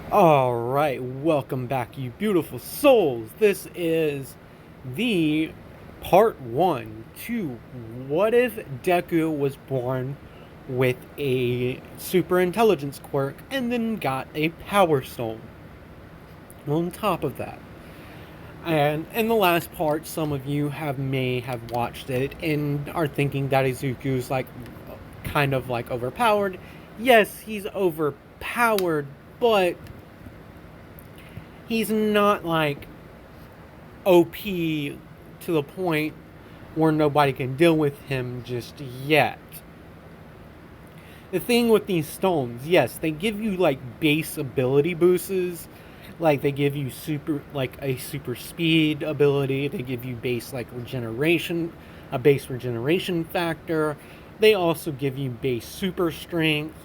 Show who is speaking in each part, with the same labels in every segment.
Speaker 1: Alright, welcome back, you beautiful souls. This is the part 1 to What If Deku was born with a superintelligence quirk and then got a power stone on top of that. And in the last part, some of you may have watched it and are thinking that Izuku's kind of overpowered. Yes, he's overpowered, but he's not OP to the point where nobody can deal with him just yet. The thing with these stones, yes, they give you base ability boosts. They give you a super speed ability. They give you base regeneration, a base regeneration factor. They also give you base super strength.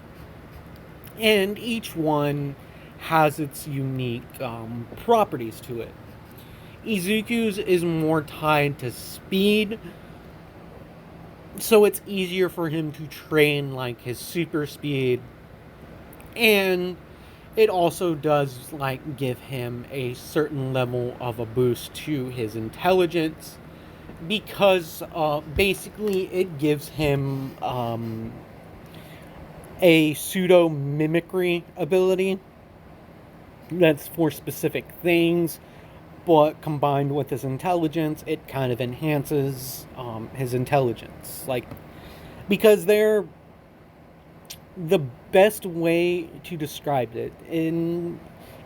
Speaker 1: And each one has its unique properties to it. Izuku's is more tied to speed, so it's easier for him to train his super speed, and it also does give him a certain level of a boost to his intelligence, because basically it gives him a pseudo mimicry ability that's for specific things, but combined with his intelligence, it kind of enhances his intelligence. Because they're the best way to describe it. In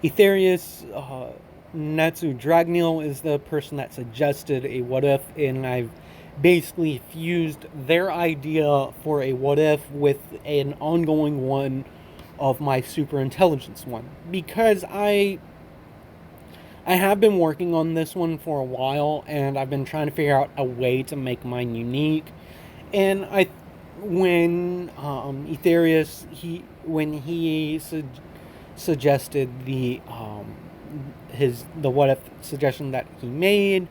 Speaker 1: Aetherius, Natsu Dragneel is the person that suggested a what if, and I've basically fused their idea for a what if with an ongoing one of my super intelligence one, because I have been working on this one for a while, and I've been trying to figure out a way to make mine unique. And when Aetherius, when he suggested the what if suggestion that he made,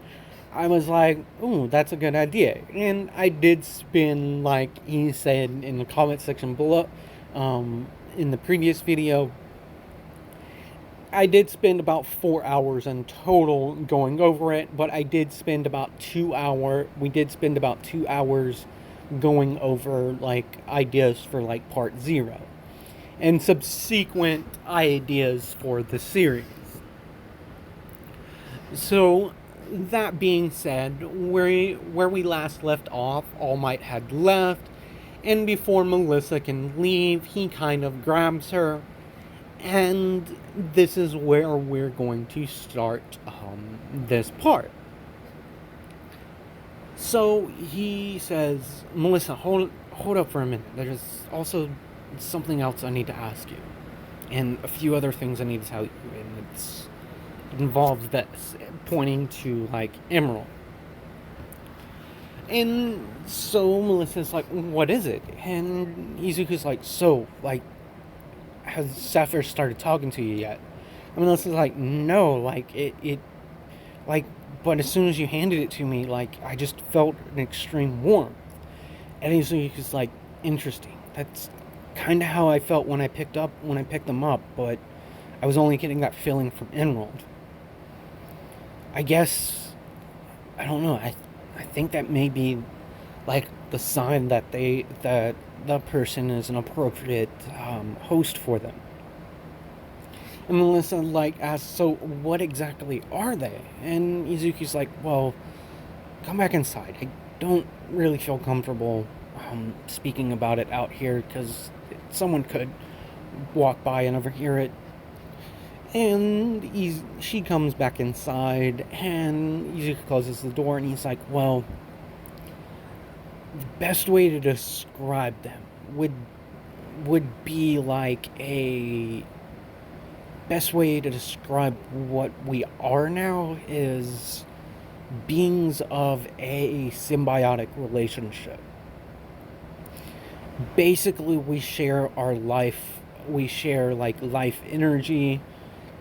Speaker 1: I was like, ooh, that's a good idea. And I did spend, like he said in the comment section below, in the previous video, I did spend about 4 hours in total going over it, but I did spend about 2 hours. We did spend about 2 hours going over ideas for part 0 and subsequent ideas for the series. So that being said, where we last left off, All Might had left, and before Melissa can leave, he kind of grabs her, and this is where we're going to start this part. So he says, Melissa, hold up for a minute. There's also something else I need to ask you, and a few other things I need to tell you, and it involves this, pointing to Emerald. And so Melissa's like, what is it? And Izuku's like, so, has Sapphire started talking to you yet? And Melissa's like, no, but as soon as you handed it to me, I just felt an extreme warmth. And Izuku's like, interesting. That's kind of how I felt when I picked them up, but I was only getting that feeling from Emerald. I guess, I don't know, I think that may be the sign that the person is an appropriate host for them. And Melissa asks, so what exactly are they? And Izuku's like, well, come back inside. I don't really feel comfortable speaking about it out here, because someone could walk by and overhear it. And she comes back inside, and Izuku closes the door, and he's like, well, the best way to describe them would be a best way to describe what we are now is beings of a symbiotic relationship. Basically, we share our life, we share life energy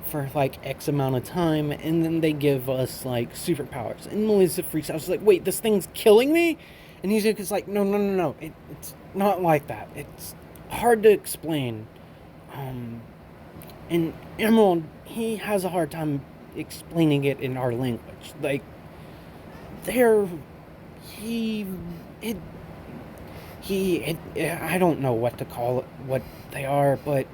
Speaker 1: for X amount of time, and then they give us superpowers. And Melissa freaks out. She's like, wait, this thing's killing me? And he's like, no, it's not like that. It's hard to explain. And Emerald, he has a hard time explaining it in our language. Like, they're he it I don't know what to call it, what they are, but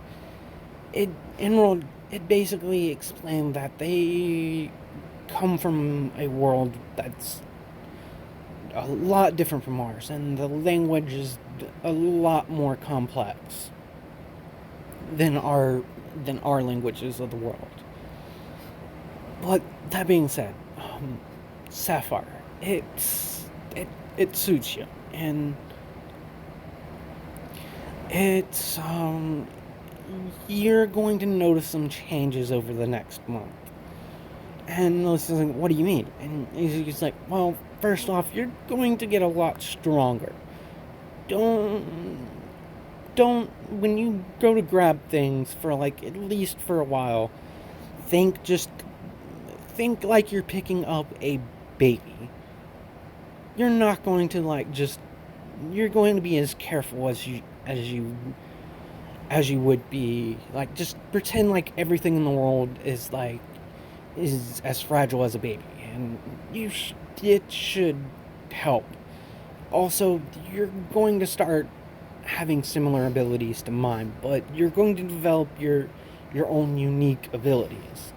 Speaker 1: it Emerald, it basically explained that they come from a world that's a lot different from ours, and the language is a lot more complex than our languages of the world. But that being said, Sapphire, it suits you, and it's you're going to notice some changes over the next month. And Melissa's like, what do you mean? And he's like, well, first off, you're going to get a lot stronger. Don't when you go to grab things for like at least for a while, think like you're picking up a baby. You're not going to like just you're going to be as careful as you would be, like, just pretend like everything in the world is as fragile as a baby, and it should help. Also, you're going to start having similar abilities to mine, but you're going to develop your own unique abilities.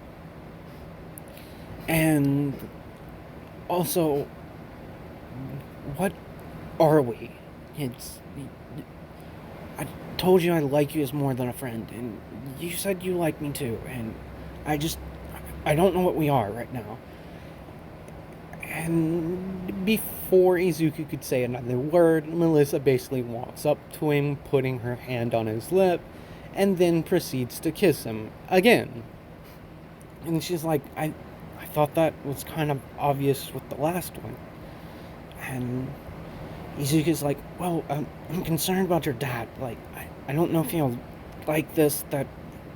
Speaker 1: And also, what are we? It's I told you I like you as more than a friend, and you said you like me too, and I just I don't know what we are right now. And before Izuku could say another word, Melissa basically walks up to him, putting her hand on his lip, and then proceeds to kiss him again. And she's like, I thought that was kind of obvious with the last one. And Izuku's like, well, I'm concerned about your dad. Like, I don't know if he'll like this, that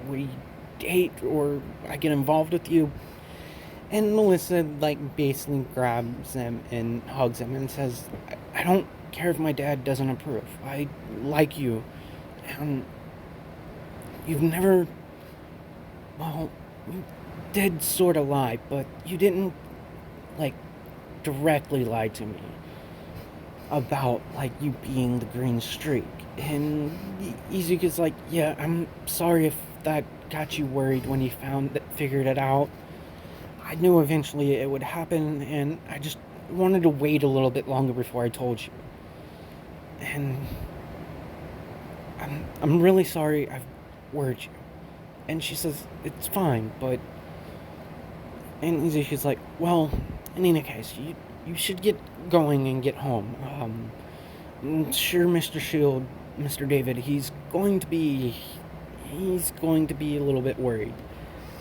Speaker 1: we date or I get involved with you. And Melissa, like, basically grabs him and hugs him and says, I don't care if my dad doesn't approve. I like you. And you've never, well, you did sort of lie, but you didn't, like, directly lie to me about, like, you being the green streak. And Izuku's like, yeah, I'm sorry if that got you worried when you figured it out. I knew eventually it would happen, and I just wanted to wait a little bit longer before I told you. And I'm really sorry I've worried you. And she says, it's fine, but... And Izuku's like, well, in any case, you should get going and get home. I'm sure Mr. Shield, Mr. David, he's going to be a little bit worried.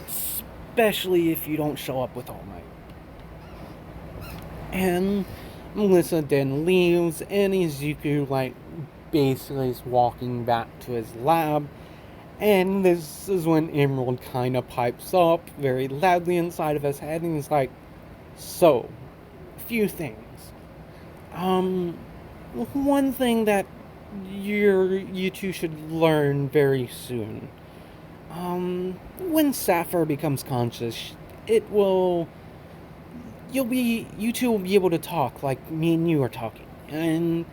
Speaker 1: Especially if you don't show up with All Might. And Melissa then leaves, and Izuku, like, basically is walking back to his lab. And this is when Emerald kind of pipes up very loudly inside of his head, and he's like, so, a few things. One thing that you two should learn very soon. When Sapphire becomes conscious, you two will be able to talk like me and you are talking. And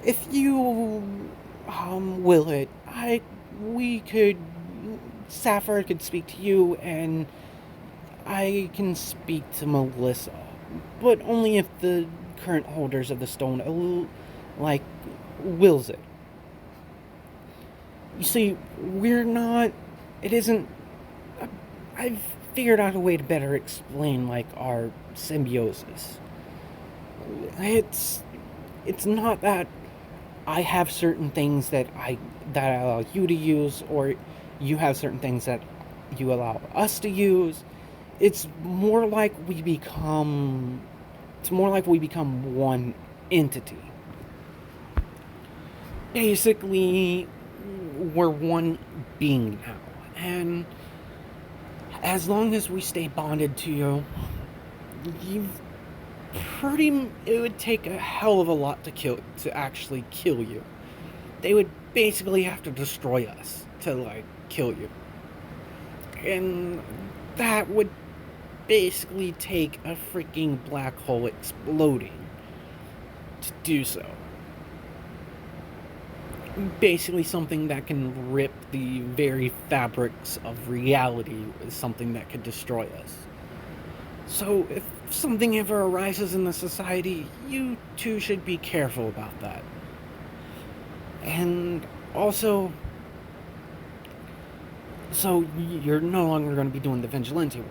Speaker 1: if you, will it, Sapphire could speak to you, and I can speak to Melissa. But only if the current holders of the stone, wills it. You see, I've figured out a way to better explain, like, our symbiosis. It's not that I have certain things that I allow you to use, or you have certain things that you allow us to use. It's more like we become one entity. Basically, we're one being now, and as long as we stay bonded to you, it would take a hell of a lot to actually kill you. They would basically have to destroy us to, like, kill you. And that would basically take a freaking black hole exploding to do so. Basically, something that can rip the very fabrics of reality is something that could destroy us. So, if something ever arises in the society, you too should be careful about that. And also, so you're no longer going to be doing the vigilante work.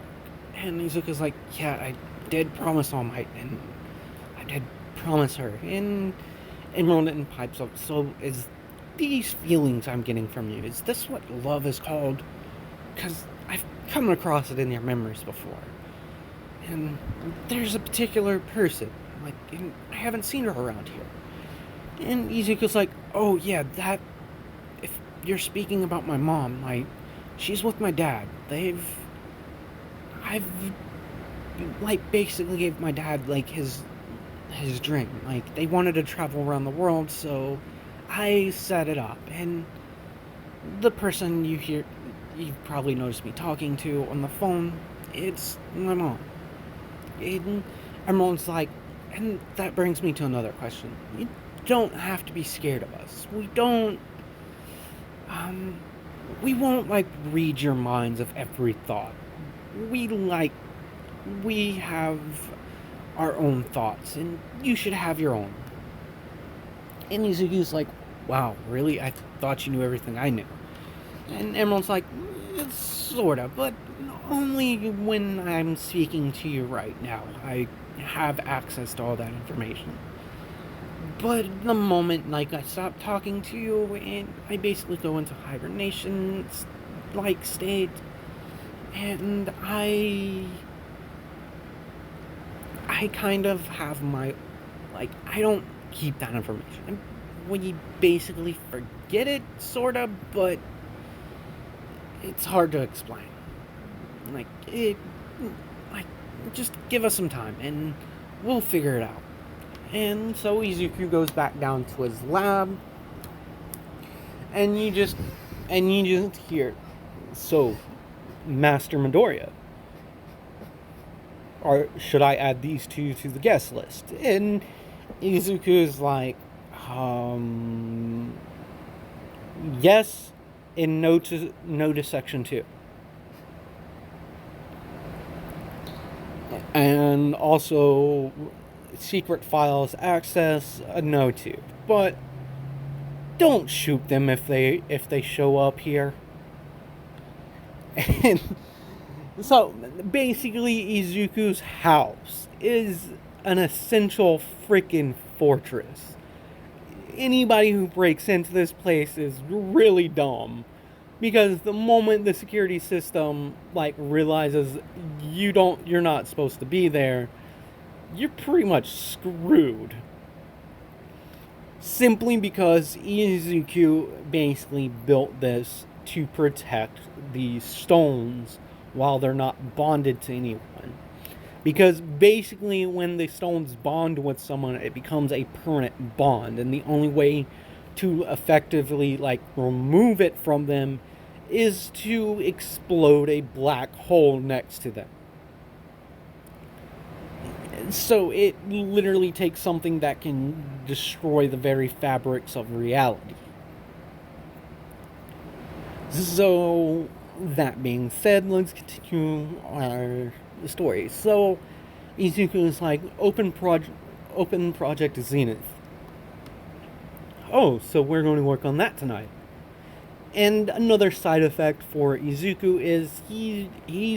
Speaker 1: And Izuku's like, yeah, I did promise All Might, and I did promise her. And Ronin pipes up, so is these feelings I'm getting from you, is this what love is called? Because I've come across it in your memories before. And there's a particular person, like, I haven't seen her around here. And Izuku's like, oh yeah, that, if you're speaking about my mom, she's with my dad. I've, like, basically gave my dad, like, his dream. Like, they wanted to travel around the world, so I set it up. And the person you've probably noticed me talking to on the phone, it's my mom. And everyone's like, and that brings me to another question. You don't have to be scared of us. We won't, like, read your minds of every thought. We have our own thoughts, and you should have your own. And Izuku's like, wow, really? I thought you knew everything I knew. And Emerald's like, sorta, but only when I'm speaking to you right now. I have access to all that information. But the moment, like, I stop talking to you, and I basically go into hibernation, like, state, and I kind of have my, like, I don't keep that information. We basically forget it, sorta, but it's hard to explain. Like, just give us some time, and we'll figure it out. And so Izuku goes back down to his lab, and you just hear, so, Master Midoriya, or should I add these two to the guest list? And Izuku's like, yes, and no to section 2. And also secret files access, a no to. But don't shoot them if they show up here. And so basically Izuku's house is an essential freaking fortress. Anybody who breaks into this place is really dumb, because the moment the security system, like, realizes you're not supposed to be there, you're pretty much screwed. Simply because Izuku basically built this to protect the stones while they're not bonded to anyone. Because basically when the stones bond with someone, it becomes a permanent bond, and the only way to effectively, like, remove it from them is to explode a black hole next to them. So it literally takes something that can destroy the very fabrics of reality. So, that being said, let's continue our story. So, Izuku is like, open Project Zenith. Oh, so we're going to work on that tonight. And another side effect for Izuku is he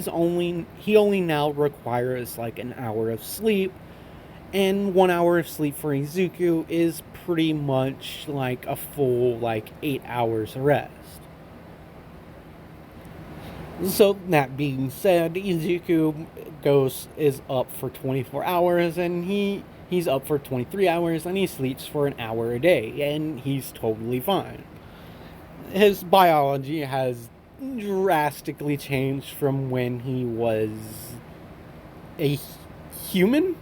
Speaker 1: only now requires, like, an hour of sleep, and 1 hour of sleep for Izuku is pretty much like a full, like, 8 hours rest. So that being said, Izuku is up for 24 hours, and he's up for 23 hours, and he sleeps for an hour a day, and he's totally fine. His biology has drastically changed from when he was a human.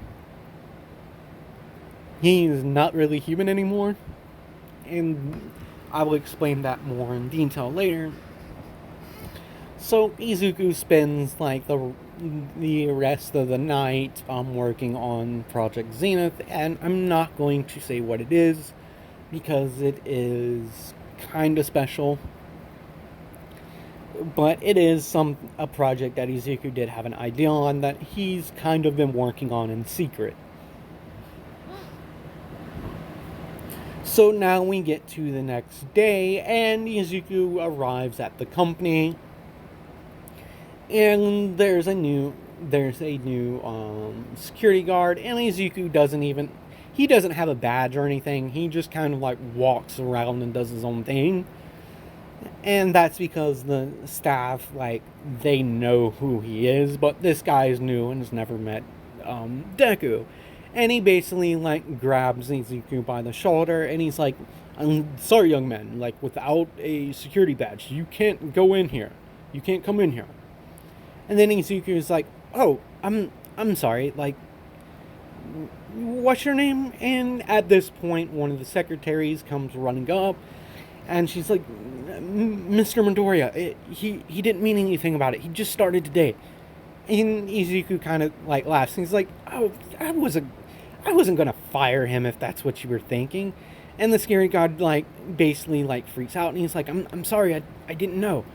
Speaker 1: He's not really human anymore, and I will explain that more in detail later. So Izuku spends like the rest of the night working on Project Zenith, and I'm not going to say what it is because it is kind of special. But it is a project that Izuku did have an idea on that he's kind of been working on in secret. So now we get to the next day, and Izuku arrives at the company, and there's a new security guard, and Izuku doesn't have a badge or anything. He just kind of like walks around and does his own thing. And that's because the staff, like, they know who he is, but this guy is new and has never met Deku. And he basically, like, grabs Izuku by the shoulder, and he's like, I'm sorry, young man, like, without a security badge, you can't go in here. You can't come in here. And then Izuku is like, oh, I'm sorry, like, what's your name? And at this point, one of the secretaries comes running up, and she's like, Mr. Midoriya, he didn't mean anything about it. He just started today. And Izuku kind of like laughs. He's like, oh, I wasn't gonna fire him if that's what you were thinking. And the scary god like basically like freaks out, and he's like, I'm sorry, I didn't know.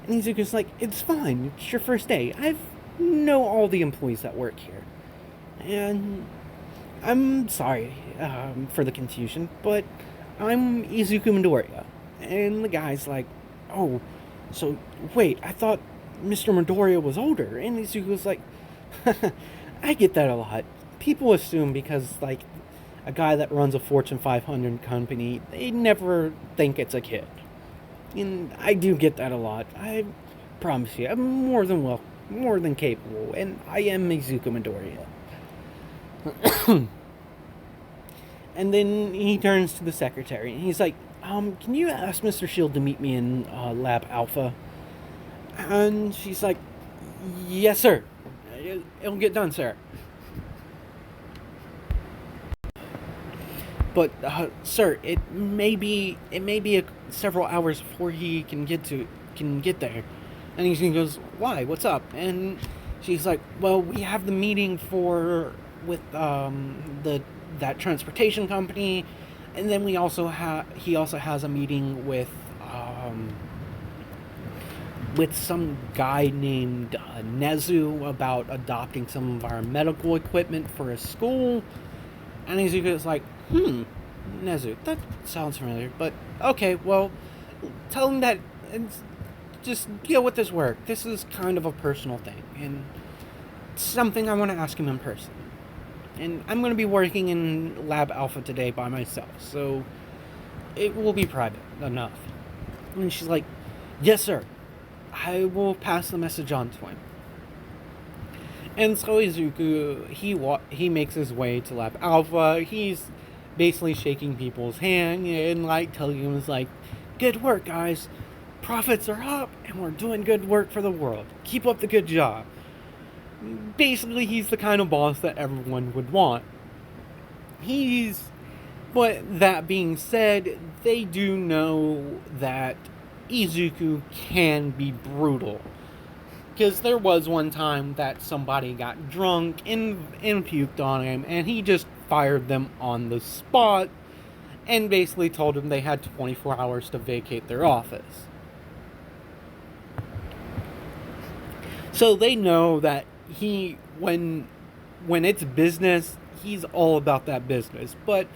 Speaker 1: And Izuku's like, it's fine. It's your first day. I know all the employees that work here, and I'm sorry for the confusion, but I'm Izuku Midoriya. And the guy's like, oh, so wait, I thought Mr. Midoriya was older. And Izuku was like, I get that a lot. People assume because, like, a guy that runs a Fortune 500 company, they never think it's a kid. And I do get that a lot. I promise you, I'm more than capable, and I am Izuku Midoriya. And then he turns to the secretary, and he's like, can you ask Mr. Shield to meet me in Lab Alpha? And she's like, yes, sir. It'll get done, sir. But, sir, it may be several hours before he can get there. And he goes, why? What's up? And she's like, well, we have the meeting with that transportation company. And then he also has a meeting with some guy named Nezu about adopting some of our medical equipment for a school. And Izuku's like, Nezu, that sounds familiar, but okay, well, tell him that just deal with this work. This is kind of a personal thing, and something I want to ask him in person. And I'm going to be working in Lab Alpha today by myself, so it will be private enough. And she's like, yes, sir. I will pass the message on to him. And so Izuku, he makes his way to Lab Alpha. He's basically shaking people's hand and like telling them, like, good work, guys. Profits are up, and we're doing good work for the world. Keep up the good job. Basically, he's the kind of boss that everyone would want. But that being said, they do know that Izuku can be brutal. Because there was one time that somebody got drunk and puked on him, and he just fired them on the spot and basically told them they had 24 hours to vacate their office. So they know that when it's business, he's all about that business. But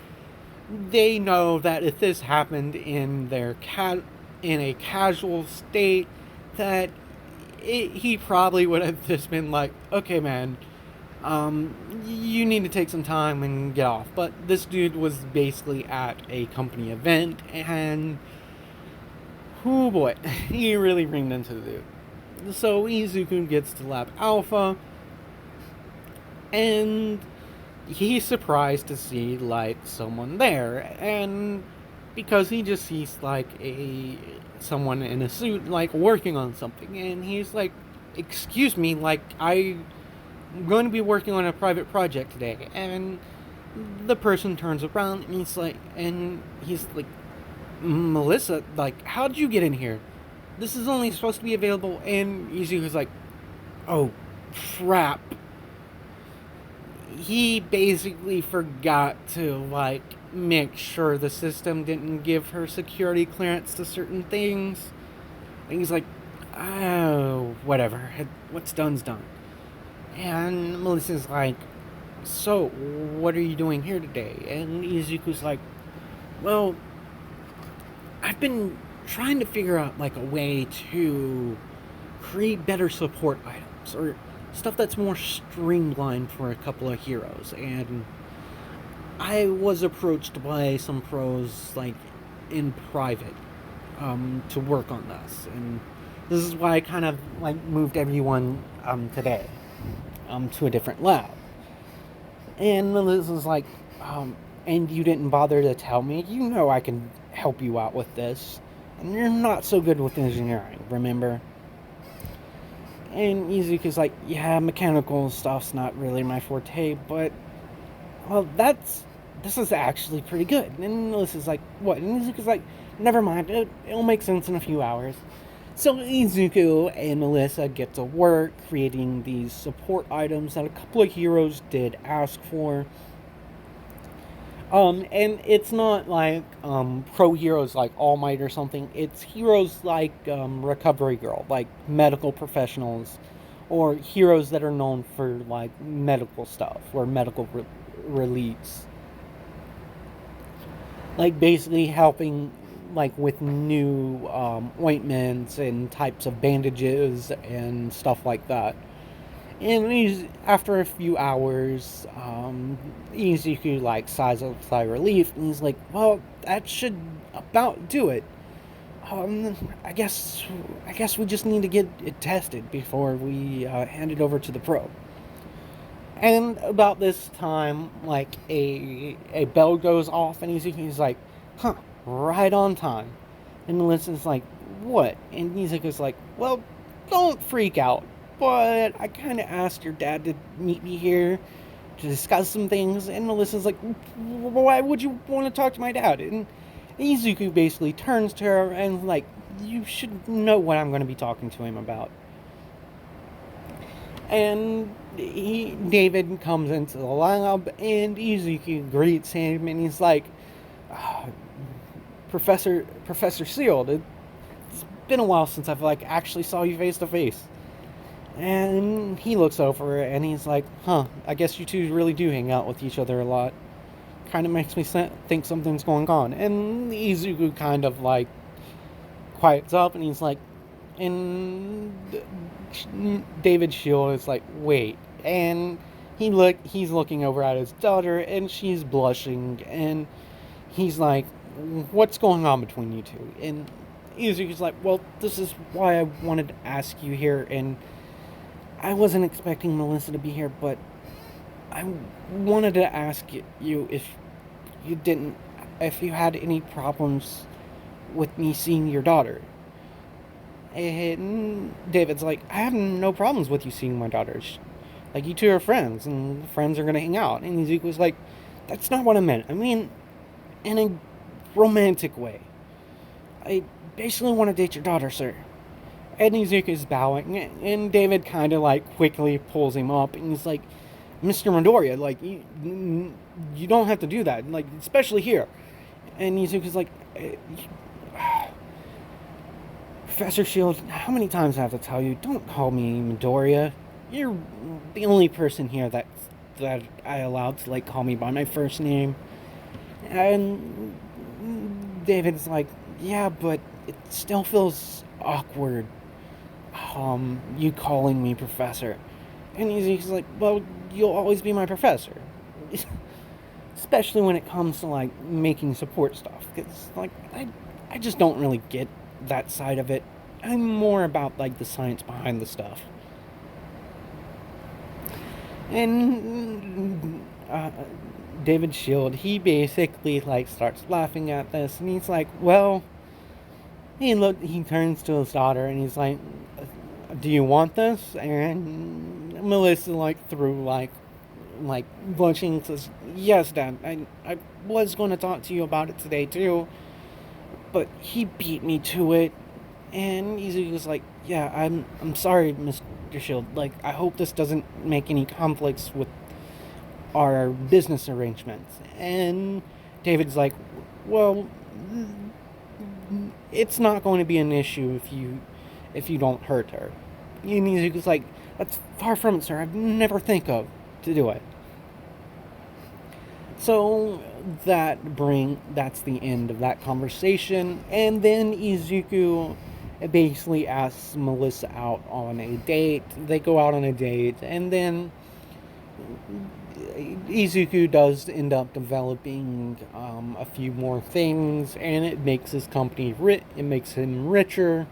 Speaker 1: they know that if this happened in a casual state, that he probably would have just been like, okay, man, you need to take some time and get off. But this dude was basically at a company event, and oh boy, he really ringed into the dude. So Izuku gets to Lab Alpha, and he's surprised to see like someone there, and because he just sees like someone in a suit like working on something, and he's like, excuse me, like I'm going to be working on a private project today. And the person turns around and he's like, Melissa, like, how'd you get in here? this is only supposed to be available, and Izuku's like, oh, crap. He basically forgot to, like, make sure the system didn't give her security clearance to certain things. And he's like, oh, whatever. What's done's done. And Melissa's like, so, what are you doing here today? And Izuku's like, well, I've been trying to figure out, like, a way to create better support items, or stuff that's more streamlined for a couple of heroes. And I was approached by some pros, like, in private, to work on this. And this is why I kind of, like, moved everyone, today, to a different lab. And Melissa's like, and you didn't bother to tell me? You know I can help you out with this. And you're not so good with engineering, remember? And Izuku's like, yeah, mechanical stuff's not really my forte, but, well, this is actually pretty good. And Melissa's like, what? And Izuku's like, never mind, it'll make sense in a few hours. So Izuku and Melissa get to work creating these support items that a couple of heroes did ask for. And it's not like pro heroes like All Might or something. It's heroes like Recovery Girl, like medical professionals, or heroes that are known for like medical stuff or medical reliefs. Like basically helping like with new ointments and types of bandages and stuff like that. And after a few hours, Izuku like sighs a sigh of relief, and he's like, "Well, that should about do it. I guess we just need to get it tested before we hand it over to the pro." And about this time, like a bell goes off, and Izuku's like, "Huh, right on time." And Melissa's like, "What?" And Izuku's like, "Well, don't freak out, but I kind of asked your dad to meet me here to discuss some things." And Melissa's like, "Why would you want to talk to my dad?" And Izuku basically turns to her and like, "You should know what I'm going to be talking to him about." And David comes into the lab, and Izuku greets him, and he's like, "Ah, Professor Sealed, it's been a while since I've like actually saw you face to face." And he looks over and he's like, "Huh, I guess you two really do hang out with each other a lot. Kind of makes me think something's going on." And Izuku kind of like quiets up, and he's like, and David Shield is like, "Wait." And he's looking over at his daughter, and she's blushing, and he's like, "What's going on between you two?" And Izuku's like, "Well, this is why I wanted to ask you here, and I wasn't expecting Melissa to be here, but I wanted to ask you you didn't, if you had any problems with me seeing your daughter." And David's like, "I have no problems with you seeing my daughter. Like, you two are friends, and friends are gonna hang out." And Izuku's like, "That's not what I meant. I mean, in a romantic way. I basically want to date your daughter, sir." And Izuku's bowing, and David kind of like quickly pulls him up, and he's like, "Mr. Midoriya, like, you don't have to do that, like, especially here." And Izuku's like, "Professor Shield, how many times I have to tell you, don't call me Midoriya. You're the only person here that I allowed to like call me by my first name." And David's like, "Yeah, but it still feels awkward, you calling me professor." And he's like, "Well, you'll always be my professor." Especially when it comes to like making support stuff, because like I just don't really get that side of it. I'm more about like the science behind the stuff. And David Shield, he basically like starts laughing at this, and he's like, "Well," he turns to his daughter, and he's like, "Do you want this?" And Melissa like through like blushing says, "Yes, Dad. I was going to talk to you about it today too, but he beat me to it." And Izuku's like, yeah, I'm sorry, Mr. Shield. Like, I hope this doesn't make any conflicts with our business arrangements. And David's like, well, it's not going to be an issue if you don't hurt her. And Izuku's like, that's far from it, sir. I'd never think of to do it. So that's the end of that conversation. And then Izuku basically asks Melissa out on a date. They go out on a date, and then Izuku does end up developing a few more things, and it makes his company it makes him richer.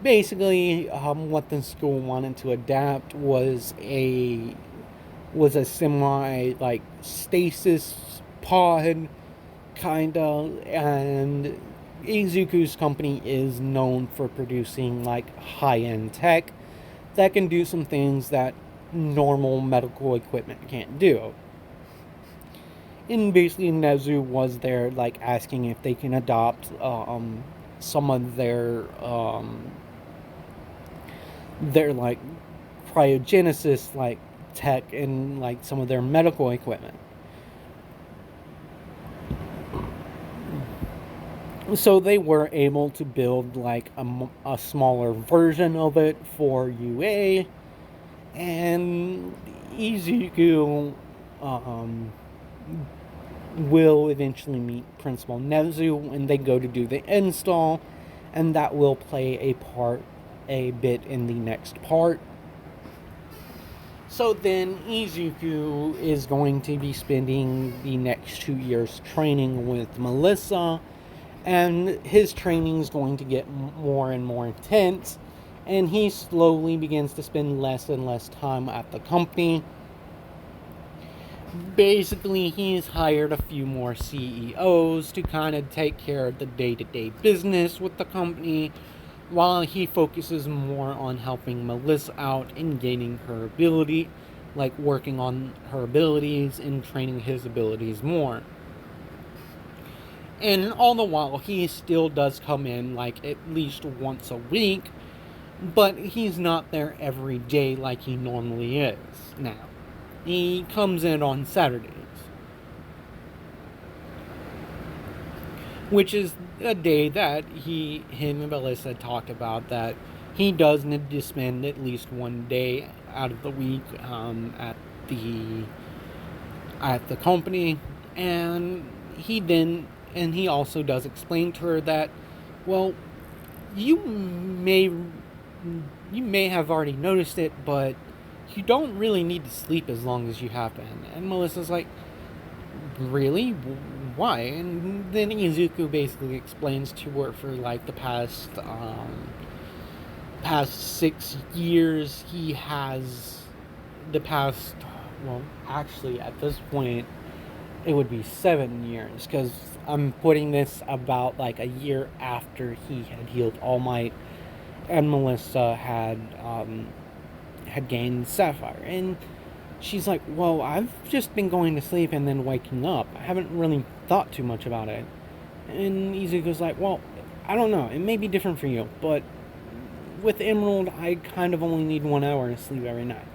Speaker 1: Basically, what the school wanted to adapt was a semi like stasis pod kinda, and Izuku's company is known for producing like high-end tech that can do some things that normal medical equipment can't do. And basically Nezu was there like asking if they can adopt some of their like cryogenesis like tech and like some of their medical equipment. So they were able to build like a smaller version of it for UA, and Izuku will eventually meet Principal Nezu and they go to do the install, and that will play a bit in the next part. So then Izuku is going to be spending the next 2 years training with Melissa, and his training is going to get more and more intense, and he slowly begins to spend less and less time at the company. Basically, he's hired a few more CEOs to kind of take care of the day-to-day business with the company, while he focuses more on helping Melissa out and gaining her ability, like working on her abilities and training his abilities more. And all the while, he still does come in like at least once a week, but he's not there every day like he normally is now. He comes in on Saturdays, which is a day that him and Melissa talked about, that he does need to spend at least one day out of the week at the company. And he also does explain to her that, well, you may have already noticed it, but you don't really need to sleep as long as you have been. And Melissa's like, really? Why? And then Izuku basically explains to her for like the past 6 years, well, actually at this point it would be 7 years, because I'm putting this about like a year after he had healed All Might and Melissa had gained Sapphire. And she's like, well, I've just been going to sleep and then waking up. I haven't really thought too much about it. And Izuku's like, well, I don't know. It may be different for you, but with Emerald, I kind of only need 1 hour to sleep every night.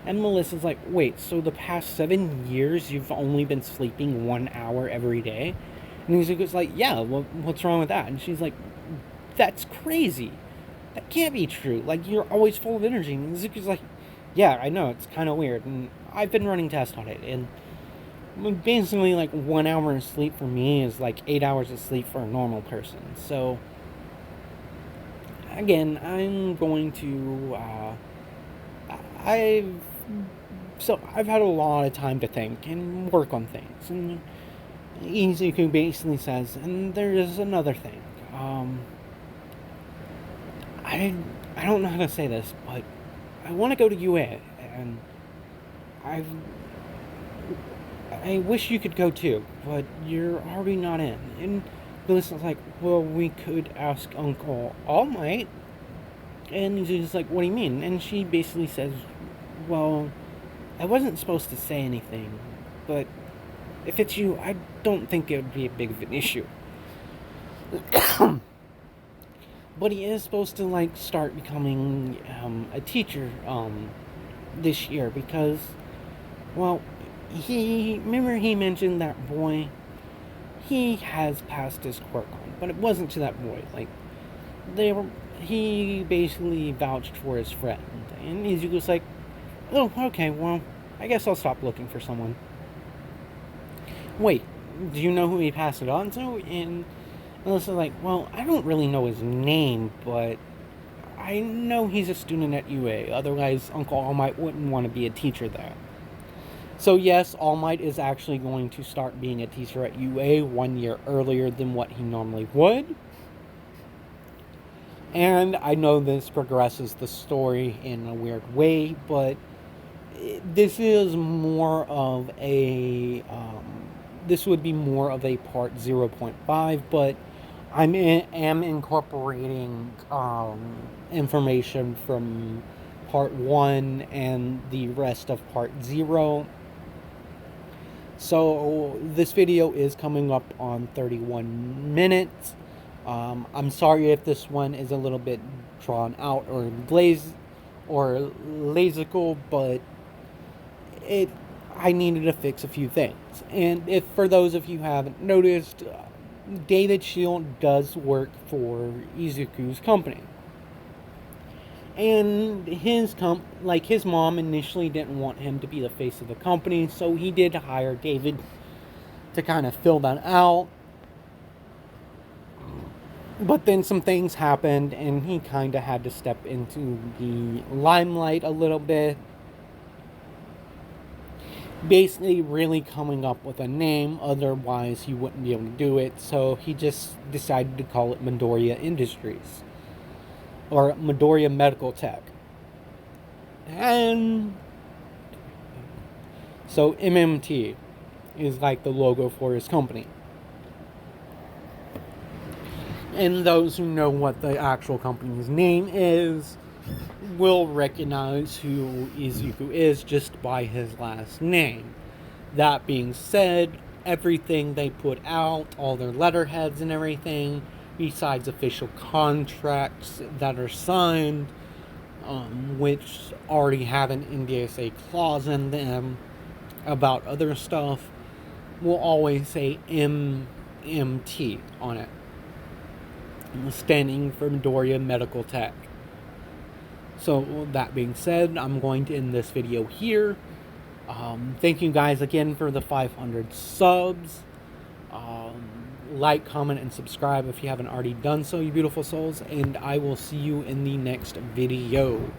Speaker 1: And Melissa's like, wait, so the past 7 years you've only been sleeping 1 hour every day? And Izuku's like, yeah, what's wrong with that? And she's like, that's crazy. That can't be true. Like, you're always full of energy. And Izuku's like, yeah, I know, it's kind of weird. And I've been running tests on it. And basically, like, 1 hour of sleep for me is like 8 hours of sleep for a normal person. So, again, I'm going to, I've had a lot of time to think and work on things. And Izuku basically says, and there's another thing. I don't know how to say this, but I want to go to UA, and I wish you could go too, but you're already not in. And Melissa's like, well, we could ask Uncle All Might. And he's just like, what do you mean? And she basically says, well, I wasn't supposed to say anything, but if it's you, I don't think it would be a big of an issue. But he is supposed to like start becoming a teacher this year because, well, remember he mentioned that boy. He has passed his quirk on, but it wasn't to that boy. Like he basically vouched for his friend, and Izuku's like, oh, okay, well, I guess I'll stop looking for someone. Wait, do you know who he passed it on to? And Melissa's like, well, I don't really know his name, but I know he's a student at UA. Otherwise, Uncle All Might wouldn't want to be a teacher there. So yes, All Might is actually going to start being a teacher at UA 1 year earlier than what he normally would. And I know this progresses the story in a weird way, but this is more of a this would be more of a part 0.5, but am incorporating information from part 1 and the rest of part 0. So this video is coming up on 31 minutes. I'm sorry if this one is a little bit drawn out or lazical, but I needed to fix a few things. And if for those of you who haven't noticed, David Shield does work for Izuku's company. And his mom initially didn't want him to be the face of the company, so he did hire David to kind of fill that out. But then some things happened, and he kind of had to step into the limelight a little bit. Basically, really coming up with a name, otherwise he wouldn't be able to do it. So he just decided to call it Midoriya Industries, or Midoriya Medical Tech. And so MMT is like the logo for his company. And those who know what the actual company's name is will recognize who Izuku is just by his last name. That being said, everything they put out, all their letterheads and everything, besides official contracts that are signed, which already have an NDSA clause in them about other stuff, will always say MMT on it, standing for Midoriya Medical Tech. So that being said, I'm going to end this video here. Thank you guys again for the 500 subs. Like, comment, and subscribe if you haven't already done so, you beautiful souls. And I will see you in the next video.